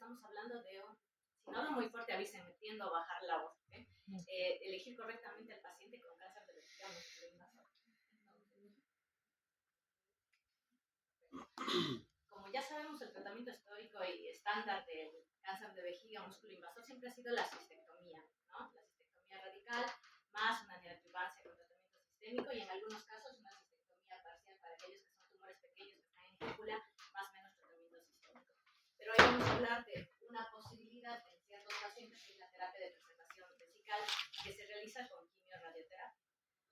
estamos hablando de si no hablo muy fuerte, avísenme, tiendo a bajar la voz, ¿okay? Elegir correctamente al paciente con cáncer de vejiga músculo invasor. Como ya sabemos, el tratamiento histórico y estándar del cáncer de vejiga músculo invasor siempre ha sido la cistectomía, ¿no? La cistectomía radical, más una neoadjuvancia con tratamiento sistémico y en algunos casos una cistectomía parcial para aquellos que son tumores pequeños que están en cúpula, más o menos tratamiento sistémico. Pero hoy vamos a hablar de una posibilidad en ciertos pacientes que es la terapia de preservación vesical que se realiza con quimio-radioterapia.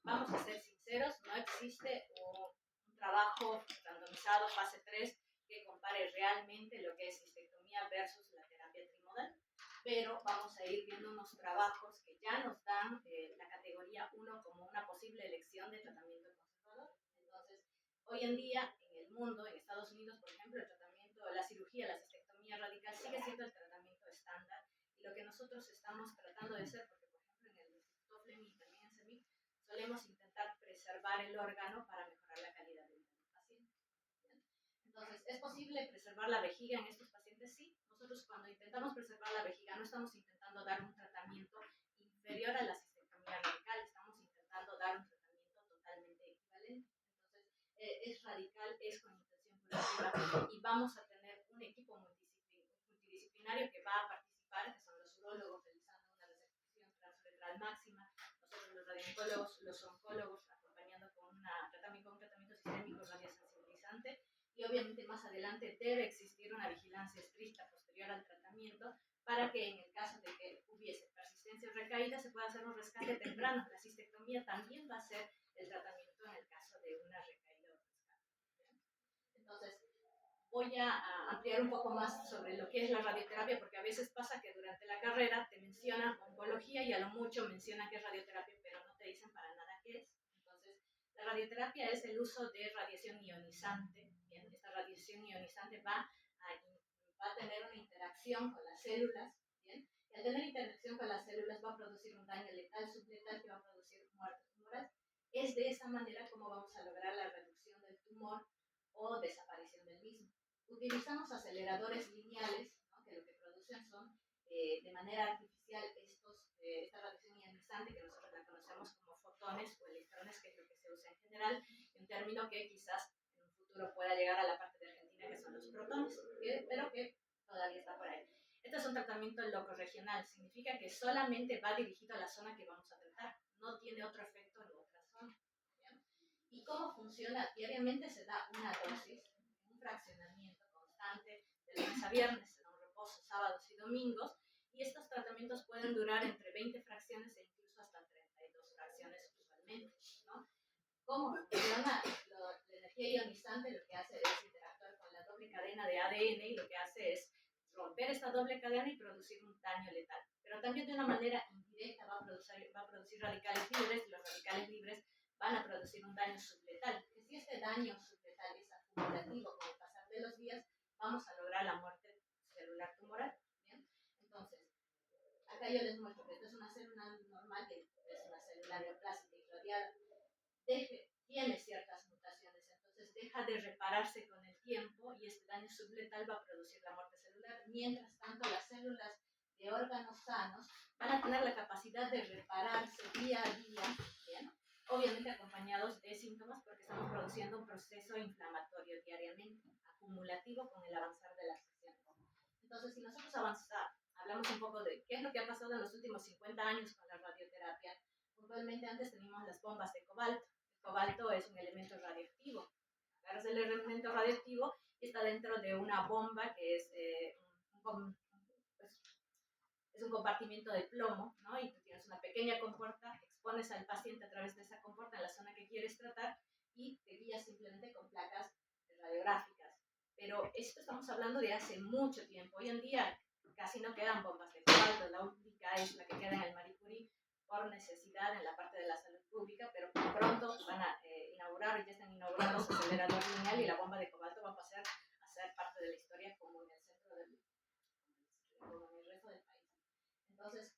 Vamos a ser sinceros, no existe un trabajo randomizado fase 3 que compare realmente lo que es cistectomía versus la terapia trimodal, pero vamos a ir viendo unos trabajos que ya nos dan la categoría 1 como una posible elección de tratamiento conservador. Entonces, hoy en día en el mundo, en Estados Unidos, por ejemplo, el tratamiento, la cirugía, la cistectomía radical sigue siendo el tratamiento estándar y lo que nosotros estamos tratando de hacer, porque por ejemplo en el Instituto Fleming y también en CEMIC, solemos intentar preservar el órgano para mejorar la calidad de vida del paciente. Entonces, ¿es posible preservar la vejiga en estos pacientes? Sí. Nosotros cuando intentamos preservar la vejiga no estamos intentando dar un tratamiento inferior a la cistectomía radical, estamos intentando dar un tratamiento totalmente equivalente. Entonces, es radical, es con intención curativa y vamos a tener un equipo multidisciplinario que va a participar, que son los urólogos realizando una resección transuretral máxima, nosotros los radiologólogos, los oncólogos acompañando con un tratamiento sistémico radiosensibilizante. Y obviamente más adelante debe existir una vigilancia estricta posterior al tratamiento para que en el caso de que hubiese persistencia o recaída se pueda hacer un rescate temprano. La cistectomía también va a ser el tratamiento en el caso de una recaída o rescate. Entonces, voy a ampliar un poco más sobre lo que es la radioterapia, porque a veces pasa que durante la carrera te mencionan oncología y a lo mucho mencionan que es radioterapia, pero no te dicen para nada qué es. Entonces, la radioterapia es el uso de radiación ionizante. Bien, esta radiación ionizante va a tener una interacción con las células. Bien, y al tener interacción con las células va a producir un daño letal, subletal, que va a producir muerte tumoral. Es de esa manera como vamos a lograr la reducción del tumor o desaparición del mismo. Utilizamos aceleradores lineales, ¿no? Que lo que producen son de manera artificial esta radiación ionizante que nosotros la conocemos como fotones o electrones, que es lo que se usa en general, y un término que quizás en un futuro pueda llegar a la parte de Argentina, que son los protones, pero que todavía está por ahí. Este es un tratamiento locorregional, significa que solamente va dirigido a la zona que vamos a tratar, no tiene otro efecto en otra zona. ¿Bien? ¿Y cómo funciona? Diariamente se da una dosis, un fraccionamiento constante de lunes a viernes, se da un reposo sábados y domingos, y estos tratamientos pueden durar entre 20 fracciones e incluso hasta 32 fracciones usualmente, ¿no? ¿Cómo funciona? La energía ionizante lo que hace es interactuar con la doble cadena de ADN y lo que hace es romper esta doble cadena y producir un daño letal. Pero también de una manera indirecta va a producir radicales libres, y los radicales libres van a producir un daño subletal. Que si este daño subletal es acumulativo con el pasar de los días, vamos a lograr la muerte celular tumoral. ¿Bien? Entonces, acá yo les muestro que esto es una célula normal, que es una célula neoplásica y radiada. Tiene ciertas mutaciones, entonces deja de repararse con el tiempo y este daño subletal va a producir la muerte celular. Mientras tanto, las células de órganos sanos van a tener la capacidad de repararse día a día, ¿bien? Obviamente acompañados de síntomas porque estamos produciendo un proceso inflamatorio diariamente, acumulativo con el avanzar de las sesiones. Entonces, si nosotros hablamos un poco de qué es lo que ha pasado en los últimos 50 años con la radioterapia, puntualmente antes teníamos las bombas de cobalto. El cobalto es un elemento radioactivo. Agarras el elemento radioactivo y está dentro de una bomba que es un compartimiento de plomo, ¿no? Y tú tienes una pequeña compuerta, expones al paciente a través de esa compuerta en la zona que quieres tratar y te guías simplemente con placas radiográficas. Pero esto estamos hablando de hace mucho tiempo. Hoy en día casi no quedan bombas de cobalto, la única es la que queda en el Marie Curie por necesidad en la parte de la salud pública, pero pronto van a inaugurar, y ya están inaugurando su acelerador lineal y la bomba de cobalto va a pasar a ser parte de la historia como en el centro como en el resto del país. Entonces,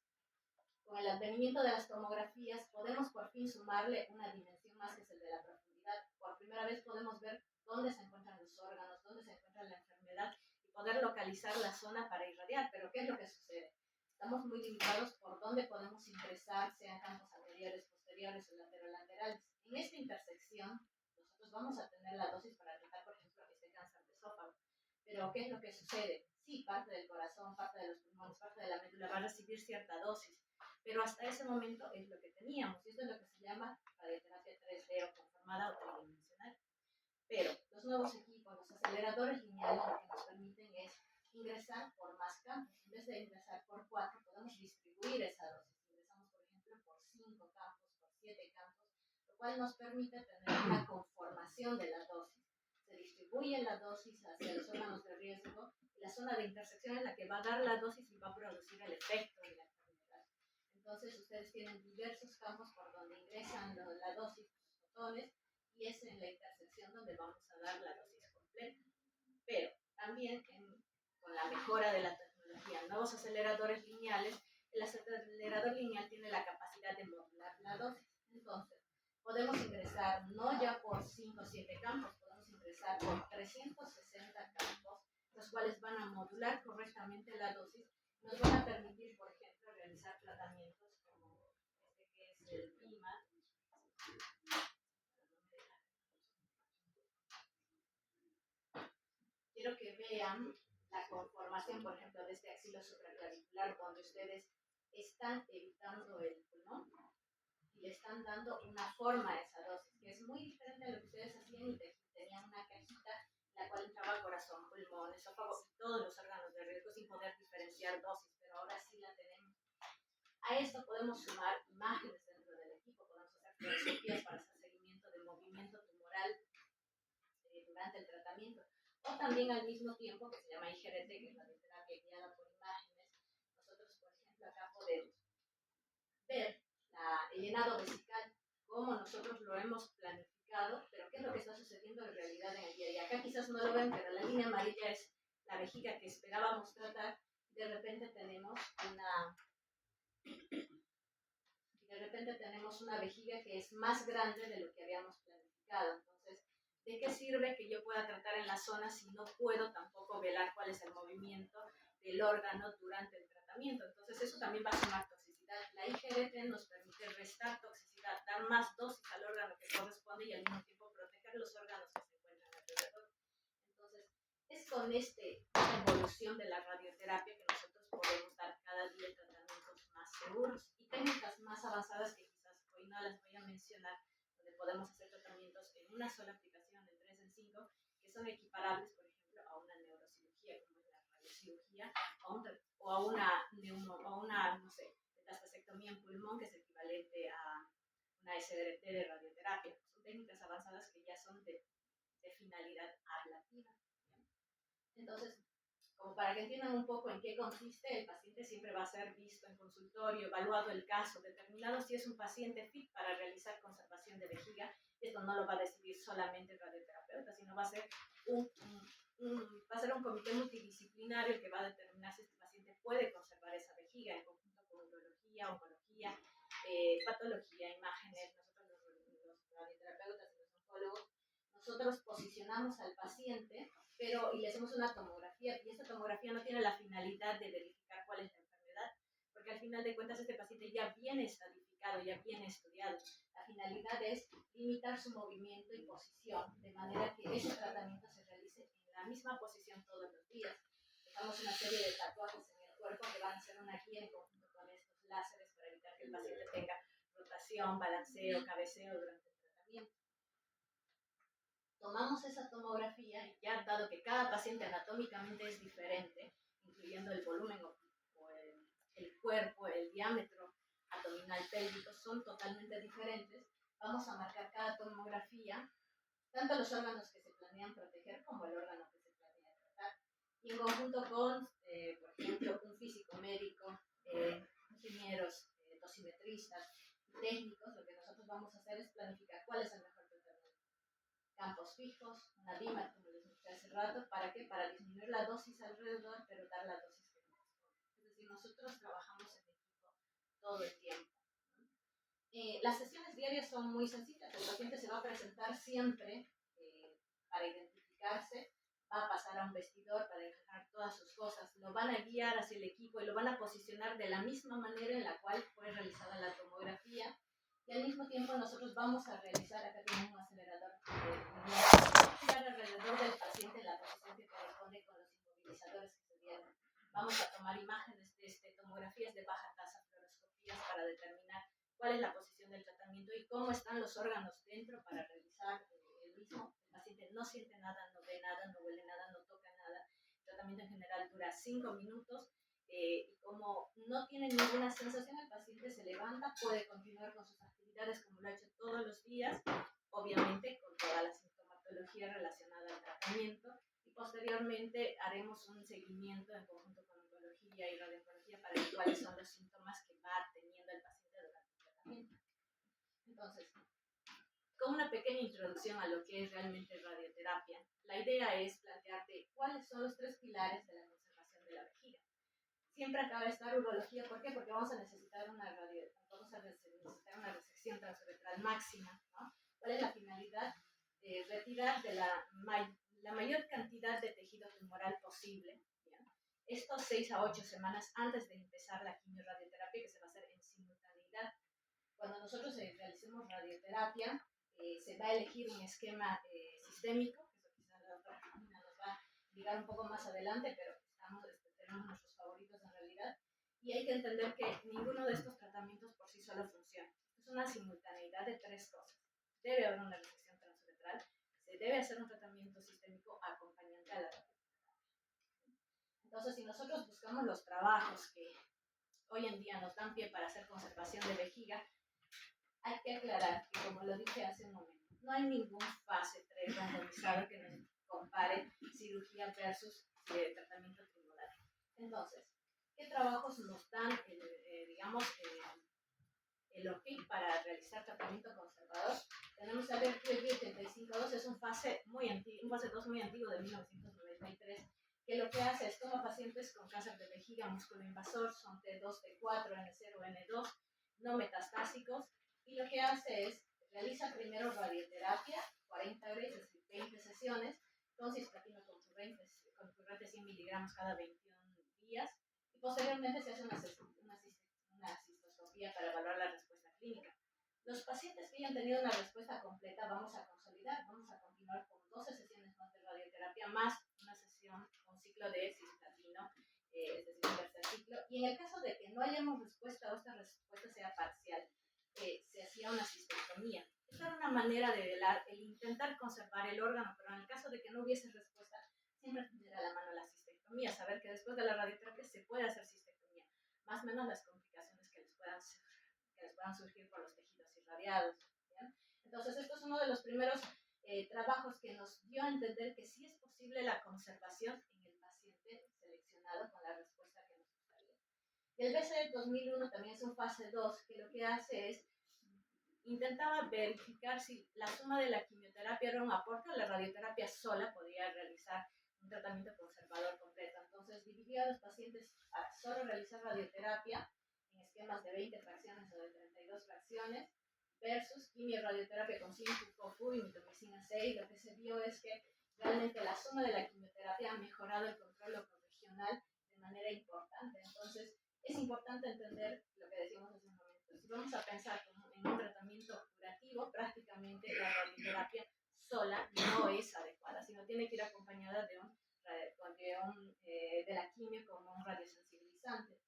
con el advenimiento de las tomografías, podemos por fin sumarle una dimensión más, que es el de la profundidad. Por primera vez podemos ver dónde se encuentran los órganos, dónde se encuentra la enfermedad y poder localizar la zona para irradiar. desarrollar, pero ¿qué es lo que sucede? Estamos muy limitados por dónde podemos ingresar, sean campos anteriores, posteriores o laterales. En esta intersección, nosotros vamos a tener la dosis para tratar, por ejemplo, este cáncer de esófago. Pero ¿qué es lo que sucede? Sí, parte del corazón, parte de los pulmones, parte de la médula va a recibir cierta dosis, pero hasta ese momento es lo que teníamos, y esto es lo que se llama radioterapia 3D o conformada o tridimensional. Pero los nuevos equipos, los aceleradores lineales, lo que nos permiten es ingresar por más campos. En vez de ingresar por 4, podemos distribuir esa dosis. Ingresamos, por ejemplo, por 5 campos, por 7 campos, lo cual nos permite tener una conformación de la dosis. Se distribuye la dosis hacia los órganos de riesgo y la zona de intersección es la que va a dar la dosis y va a producir el efecto de la enfermedad. Entonces, ustedes tienen diversos campos por donde ingresan la dosis, los fotones, y es en la intersección donde vamos a dar la dosis completa. Pero también con la mejora de la tecnología, nuevos aceleradores lineales, el acelerador lineal tiene la capacidad de modular la dosis. Entonces, podemos ingresar no ya por 5 o 7 campos, podemos ingresar por 360 campos, los cuales van a modular correctamente la dosis, nos van a permitir, por ejemplo, realizar tratamientos como este que es el PIMA. Quiero que vean la conformación, por ejemplo, de este axilo supraclavicular, donde ustedes están evitando el pulmón y le están dando una forma a esa dosis, que es muy diferente a lo que ustedes hacían y tenían una cajita en la cual entraba corazón, pulmón, esófago y todos los órganos de riesgo sin poder diferenciar dosis, pero ahora sí la tenemos. A esto podemos sumar imágenes dentro del equipo, podemos hacer fluoroscopías para hacer seguimiento de movimiento tumoral durante el tratamiento. O también al mismo tiempo, que se llama IGRT, que es la radioterapia guiada por imágenes, nosotros, por ejemplo, acá podemos ver el llenado vesical, cómo nosotros lo hemos planificado, pero qué es lo que está sucediendo en realidad en el día a día. Acá quizás no lo ven, pero la línea amarilla es la vejiga que esperábamos tratar. De repente tenemos una vejiga que es más grande de lo que habíamos planificado. Entonces, ¿de qué sirve que yo pueda tratar en la zona si no puedo tampoco velar cuál es el movimiento del órgano durante el tratamiento? Entonces, eso también va a sumar toxicidad. La IGRT nos permite restar toxicidad, dar más dosis al órgano que corresponde y al mismo tiempo proteger los órganos que se encuentran alrededor. Entonces, es con esta evolución de la radioterapia que nosotros podemos dar cada día tratamientos más seguros y técnicas más avanzadas que quizás hoy no las voy a mencionar, donde podemos hacer tratamientos en una sola aplicación de 3 en 5, que son equiparables, por ejemplo, a una neurocirugía, como es la radiocirugía, o a una no sé, metastasectomía en pulmón, que es equivalente a una SBRT de radioterapia. Son técnicas avanzadas que ya son de finalidad ablativa. Entonces, como para que entiendan un poco en qué consiste, el paciente siempre va a ser visto en consultorio, evaluado el caso, determinado si es un paciente fit para realizar conservación de vejiga. Esto no lo va a decidir solamente el radioterapeuta, sino va a ser un comité multidisciplinario que va a determinar si este paciente puede conservar esa vejiga en conjunto con urología, oncología, patología, imágenes. Nosotros los radioterapeutas y los oncólogos, nosotros posicionamos al paciente y le hacemos una tomografía, y esta tomografía no tiene la finalidad de verificar cuál es la enfermedad, porque al final de cuentas este paciente ya viene estadificado, ya viene estudiado. La finalidad es limitar su movimiento y posición, de manera que ese tratamiento se realice en la misma posición todos los días. Dejamos una serie de tatuajes en el cuerpo que van a ser una guía en conjunto con estos láseres para evitar que el paciente tenga rotación, balanceo, cabeceo durante el tratamiento. Tomamos esa tomografía y ya dado que cada paciente anatómicamente es diferente, incluyendo el volumen o el cuerpo, el diámetro abdominal pélvico, son totalmente diferentes, vamos a marcar cada tomografía, tanto los órganos que se planean proteger como el órgano que se planea tratar. Y en conjunto con, por ejemplo, un físico médico, ingenieros, dosimetristas y técnicos, lo que nosotros vamos a hacer es planificar cuál es el mejor tratamiento. Campos fijos, una DIMAR, como les dije hace rato, ¿para qué? Para disminuir la dosis alrededor, pero dar la dosis que corresponde. Es decir, nosotros trabajamos en equipo todo el tiempo. Las sesiones diarias son muy sencillas. El paciente se va a presentar siempre para identificarse, va a pasar a un vestidor para dejar todas sus cosas, lo van a guiar hacia el equipo y lo van a posicionar de la misma manera en la cual fue realizada la tomografía. Y al mismo tiempo nosotros vamos a realizar, acá tenemos un acelerador, girar alrededor del paciente en la posición que corresponde con los inmovilizadores que se dieron. Vamos a tomar imágenes de tomografías de baja tasa, fluoroscopías, para determinar cuál es la posición del tratamiento y cómo están los órganos dentro para realizar el mismo. El paciente no siente nada, no ve nada, no huele nada, no toca nada. El tratamiento en general dura 5 minutos. Y como no tiene ninguna sensación, el paciente se levanta, puede continuar con sus actividades como lo ha hecho todos los días, obviamente con toda la sintomatología relacionada al tratamiento, y posteriormente haremos un seguimiento en conjunto con oncología y radiooncología para ver cuáles son los síntomas que va teniendo el paciente durante el tratamiento. Entonces, con una pequeña introducción a lo que es realmente radioterapia, la idea es plantearte cuáles son los 3 pilares de la conservación de la vejiga. Siempre acaba de estar urología, ¿por qué? Porque vamos a necesitar una resección transuretral máxima, ¿no? ¿Cuál es la finalidad? Retirar de la mayor cantidad de tejido tumoral posible, ¿ya? Estos 6 a 8 semanas antes de empezar la quimioradioterapia, que se va a hacer en simultaneidad. Cuando nosotros realicemos radioterapia, se va a elegir un esquema sistémico, que eso quizás la doctora Cristina nos va a explicar un poco más adelante, pero tenemos nuestros favoritos en realidad, y hay que entender que ninguno de estos tratamientos por sí solo funciona. Es una simultaneidad de 3 cosas. Debe haber una resección transuretral, se debe hacer un tratamiento sistémico acompañante a la radioterapia. Entonces, si nosotros buscamos los trabajos que hoy en día nos dan pie para hacer conservación de vejiga, hay que aclarar que, como lo dije hace un momento, no hay ningún fase 3 randomizado que nos compare cirugía versus tratamiento tumoral. Entonces, ¿qué trabajos nos dan, el ok para realizar tratamiento conservador? Tenemos a ver que 85.2 es un fase 2 muy antiguo de 1993, que lo que hace es toma pacientes con cáncer de vejiga, músculo invasor, son T2, T4, N0, N2, no metastásicos, y lo que hace es realiza primero radioterapia, 40 horas, es decir, 20 sesiones, con cisplatina concurrente 100 miligramos cada 21 días, y posteriormente se hace una cistoscopía para evaluar la respuesta clínica. Los pacientes que hayan tenido una respuesta completa vamos a consolidar, vamos a continuar con 12 sesiones más de radioterapia, más una sesión, un ciclo de cisplatino, es decir, un tercer ciclo. Y en el caso de que no hayamos respuesta o esta respuesta sea parcial, se hacía una cistectomía. Esta era una manera de velar, el intentar conservar el órgano, pero en el caso de que no hubiese respuesta, siempre tener a la mano la cistectomía, saber que después de la radioterapia se puede hacer cistectomía, más o menos las complicaciones que les puedan surgir por los tejidos irradiados. ¿Bien? Entonces, esto es uno de los primeros trabajos que nos dio a entender que sí es posible la conservación en el paciente seleccionado con la respuesta que nos gustaría. Y el BCE 2001 también es un fase 2, que lo que hace es intentaba verificar si la suma de la quimioterapia era un aporte o la radioterapia sola podía realizar un tratamiento conservador completo. Entonces, dividía a los pacientes a solo realizar radioterapia en esquemas de 20 fracciones o de 32 fracciones versus quimio-radioterapia con 5-FU y mitomicina 6. Lo que se vio es que realmente la suma de la quimioterapia ha mejorado el control regional de manera importante. Entonces, es importante entender lo que decimos hace un momento. Si vamos a pensar en un tratamiento curativo, prácticamente la radioterapia sola no es adecuada, sino tiene que ir acompañada de la quimio como un radiosensibilizante.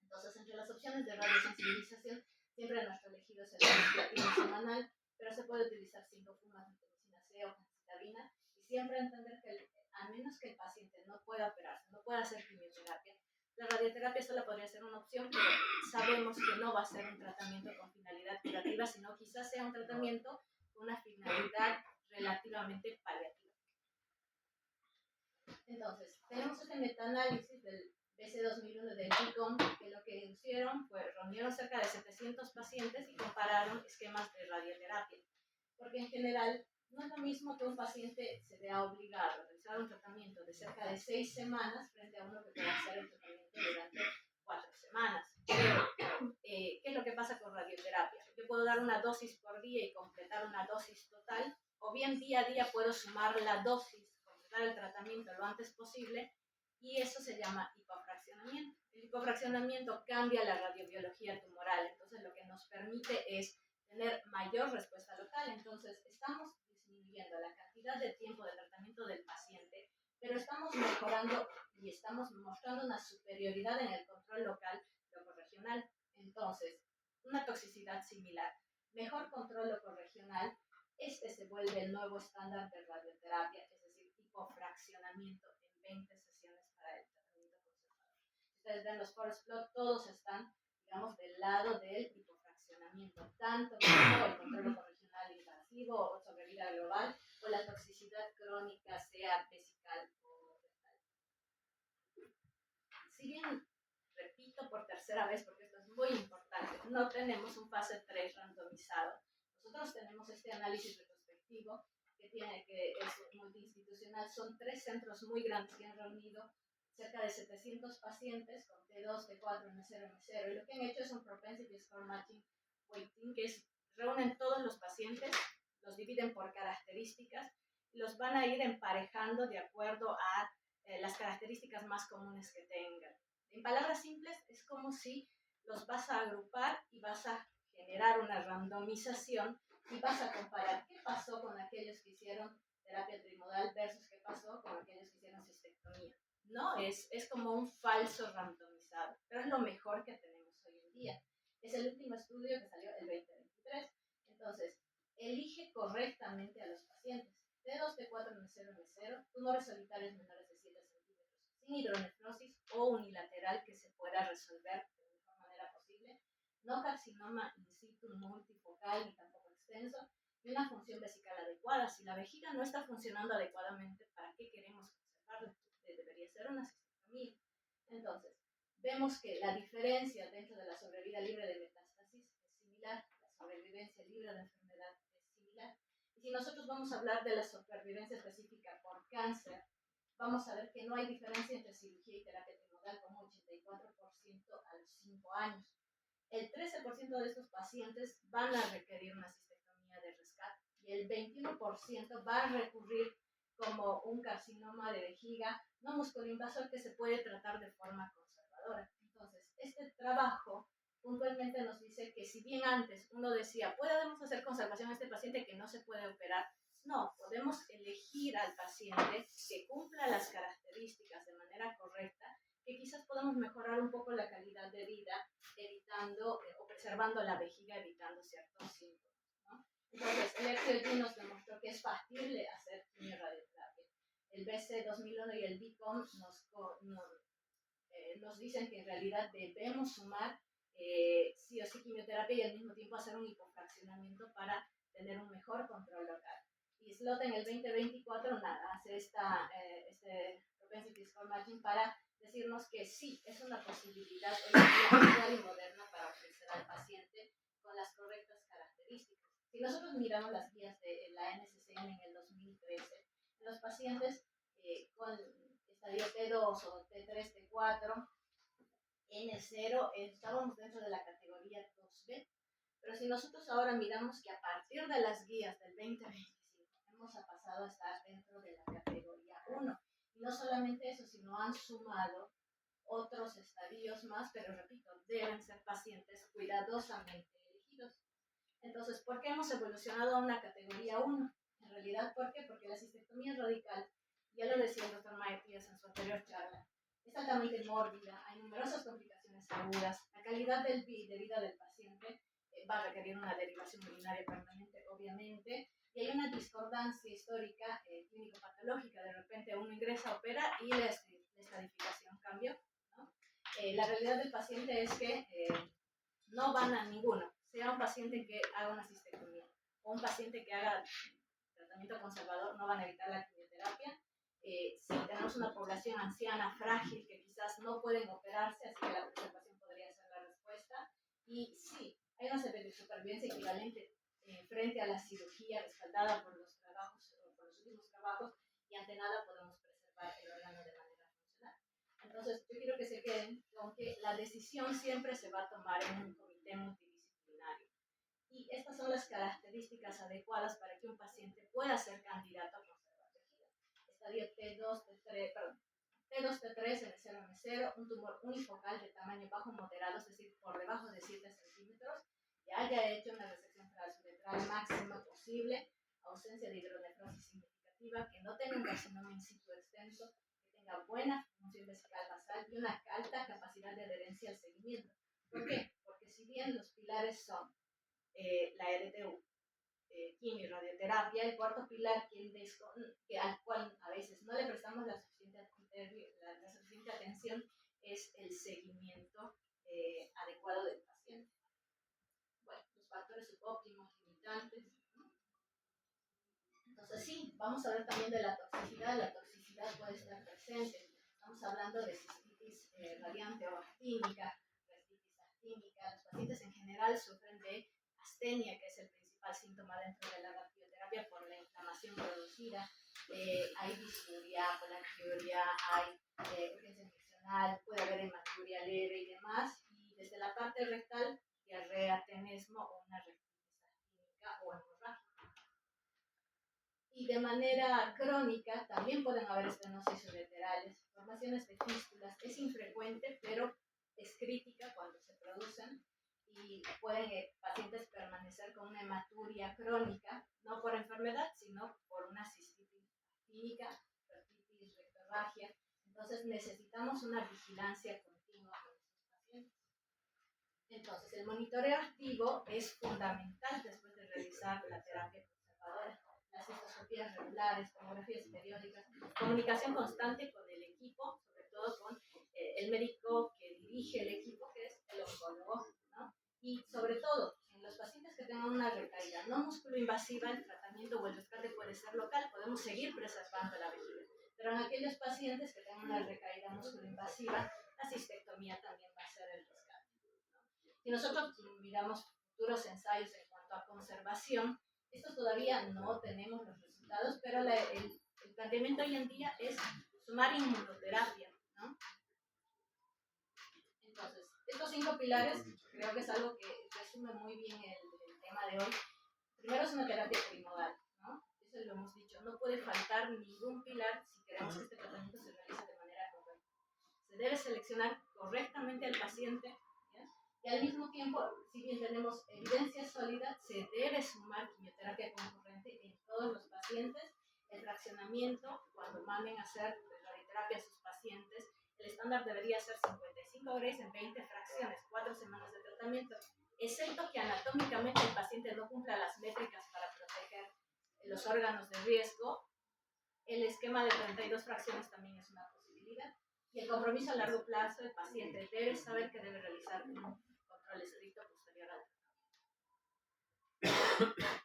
Entonces, entre las opciones de radiosensibilización, siempre nuestro elegido es el cisplatina semanal, pero se puede utilizar 5-FU más mitomicina C o gemcitabina, y siempre entender que a menos que el paciente no pueda operarse, no pueda hacer quimioterapia, la radioterapia solo podría ser una opción, pero sabemos que no va a ser un tratamiento con finalidad curativa, sino quizás sea un tratamiento con una finalidad relativamente paliativa. Entonces, tenemos este metaanálisis del BC 2001 del GCOM, que lo que hicieron fue reunieron cerca de 700 pacientes y compararon esquemas de radioterapia, porque en general no es lo mismo que un paciente se vea obligado a realizar un tratamiento de cerca de 6 semanas frente a uno que puede hacer el tratamiento durante 4 semanas. ¿Qué es lo que pasa con radioterapia? Yo puedo dar una dosis por día y completar una dosis total, o bien día a día puedo sumar la dosis empezar el tratamiento lo antes posible, y eso se llama hipofraccionamiento. El hipofraccionamiento cambia la radiobiología tumoral, entonces lo que nos permite es tener mayor respuesta local. Entonces estamos disminuyendo la cantidad de tiempo de tratamiento del paciente, pero estamos mejorando y estamos mostrando una superioridad en el control local locorregional. Entonces, una toxicidad similar, mejor control locorregional, este se vuelve el nuevo estándar de radioterapia, es decir, hipofraccionamiento en 20 sesiones para el tratamiento conservador. Ustedes ven los forest plot, todos están, digamos, del lado del hipofraccionamiento, tanto como el control locorregional invasivo o sobrevida global, o la toxicidad crónica, sea vesical o rectal. Si bien, repito por tercera vez, porque esto es muy importante, no tenemos un fase 3 randomizado. Nosotros tenemos este análisis retrospectivo que es multiinstitucional. Son 3 centros muy grandes que han reunido cerca de 700 pacientes con T2, T4, M0, M0. Y lo que han hecho es un propensity score matching weighting, que es reúnen todos los pacientes, los dividen por características y los van a ir emparejando de acuerdo a las características más comunes que tengan. En palabras simples, es como si los vas a agrupar y vas a generar una randomización y vas a comparar qué pasó con aquellos que hicieron terapia trimodal versus qué pasó con aquellos que hicieron cistectomía. No, es como un falso randomizado, pero es lo mejor que tenemos hoy en día. Es el último estudio que salió el 2023. Entonces, elige correctamente a los pacientes. T2, T4, M0, M0, tumores solitarios menores de 7 centímetros, sin hidronefrosis o unilateral que se pueda resolver de la mejor manera posible, no carcinoma in situ multifocal ni tampoco extenso, y una función vesical adecuada. Si la vejiga no está funcionando adecuadamente, ¿para qué queremos conservarla? Debería ser una cistectomía. Entonces, vemos que la diferencia dentro de la sobrevida libre de metástasis es similar, la sobrevivencia libre de enfermedad es similar. Y si nosotros vamos a hablar de la supervivencia específica por cáncer, vamos a ver que no hay diferencia entre cirugía y terapia trimodal, como 84% a los 5 años. El 13% de estos pacientes van a requerir una cistectomía de rescate y el 21% va a recurrir como un carcinoma de vejiga no musculoinvasor que se puede tratar de forma conservadora. Entonces, este trabajo puntualmente nos dice que si bien antes uno decía, podemos hacer conservación a este paciente que no se puede operar, no, podemos elegir al paciente que cumpla las características de manera correcta, que quizás podamos mejorar un poco la calidad de vida, evitando o preservando la vejiga, evitando ciertos síntomas, ¿no? Entonces, el EPOG nos demostró que es factible hacer quimioradioterapia. El BC 2001 y el BICOM nos dicen que en realidad debemos sumar sí o sí quimioterapia y al mismo tiempo hacer un hipofraccionamiento para tener un mejor control local. Y Slot en el 2024 hace este propensity score matching para decirnos que sí, es una posibilidad actual y moderna para ofrecer al paciente con las correctas características. Si nosotros miramos las guías de la NCCN en el 2013, los pacientes con estadio T2 o T3, T4, N0, estábamos dentro de la categoría 2B. Pero si nosotros ahora miramos que a partir de las guías del 2025 hemos pasado a estar dentro de la categoría 1. Y no solamente eso, sino han sumado otros estadios más, pero repito, deben ser pacientes cuidadosamente elegidos. Entonces, ¿por qué hemos evolucionado a una categoría 1? En realidad, ¿por qué? Porque la cistectomía radical, ya lo decía el doctor Matías en su anterior charla, es altamente mórbida, hay numerosas complicaciones agudas, la calidad de vida del paciente va a requerir una derivación urinaria permanente, obviamente, y hay una discordancia histórica clínico-patológica. De repente uno ingresa, opera y la estadificación cambió, ¿no? La realidad del paciente es que no van a ninguno, sea un paciente que haga una cistectomía o un paciente que haga tratamiento conservador, no van a evitar la quimioterapia. Si tenemos una población anciana, frágil, que quizás no pueden operarse, así que la preservación podría ser la respuesta. Y sí, hay una supervivencia equivalente frente a la cirugía respaldada por los trabajos, por los últimos trabajos, y ante nada podemos preservar el órgano de manera funcional. Entonces, yo quiero que se queden con que la decisión siempre se va a tomar en un comité multidisciplinario. Y estas son las características adecuadas para que un paciente pueda ser candidato a conservar vejiga. estadio T2, T3, perdón, T2, T3, N0, N0, un tumor unifocal de tamaño bajo moderado, es decir, por debajo de 7 centímetros, que haya hecho una resección transuretral máxima posible, ausencia de hidronefrosis significativa, que no tenga un carcinoma in situ extenso, que tenga buena función vesical basal y una alta capacidad de adherencia al seguimiento. ¿Por qué? Porque si bien los pilares son la RTU, quimio y radioterapia, el cuarto pilar al cual a veces no le prestamos la suficiente atención es el seguimiento adecuado del paciente. Bueno, los factores subóptimos, limitantes. Entonces sí, vamos a ver también de la toxicidad. La toxicidad puede estar presente. Estamos hablando de cistitis radiante o actínica, gastritis actínica. Los pacientes en general sufren de astenia, que es el principal síntoma dentro de la radioterapia por la inflamación producida. Hay disfuria, polangiuria, hay urgencia infeccional, puede haber hematuria leve y demás. Y desde la parte rectal, diarrea, tenesmo o una rectitis actínica o hemorragia. Y de manera crónica también pueden haber estenosis ureterales, formaciones de fístulas. Es infrecuente, pero es crítica cuando se producen y pueden pacientes permanecer con una hematuria crónica, no por enfermedad, sino por una cistitis actínica, fertitis, rectorragia. Entonces necesitamos una vigilancia continua con estos pacientes. Entonces el monitoreo activo es fundamental después de realizar la terapia conservadora. Las cistoscopías regulares, tomografías periódicas, comunicación constante con el equipo, sobre todo con el médico que dirige el equipo, que es el oncólogo, ¿no? Y sobre todo, en los pacientes que tengan una recaída no musculoinvasiva, el tratamiento o el rescate puede ser local, podemos seguir preservando la vejiga. Pero en aquellos pacientes que tengan una recaída musculoinvasiva, la cistectomía también va a ser el rescate, ¿no? Si nosotros miramos futuros ensayos en cuanto a conservación, estos todavía no tenemos los resultados, pero el planteamiento hoy en día es sumar inmunoterapia, ¿no? Entonces, estos 5 pilares creo que es algo que resume muy bien el tema de hoy. Primero es una terapia trimodal, ¿no? Eso lo hemos dicho, no puede faltar ningún pilar si queremos que este tratamiento se realice de manera correcta. Se debe seleccionar correctamente al paciente, ¿ya? Y al mismo tiempo, si bien tenemos evidencia sólida, se debe sumar quimioterapia concurrente en todos los pacientes. El fraccionamiento, cuando manden a hacer radioterapia a sus pacientes, el estándar debería ser 55 Grays en 20 fracciones, 4 semanas de tratamiento, excepto que anatómicamente el paciente no cumpla las métricas para proteger los órganos de riesgo. El esquema de 32 fracciones también es una posibilidad. Y el compromiso a largo plazo, el paciente debe saber que debe realizar un control estricto posterior al tratamiento.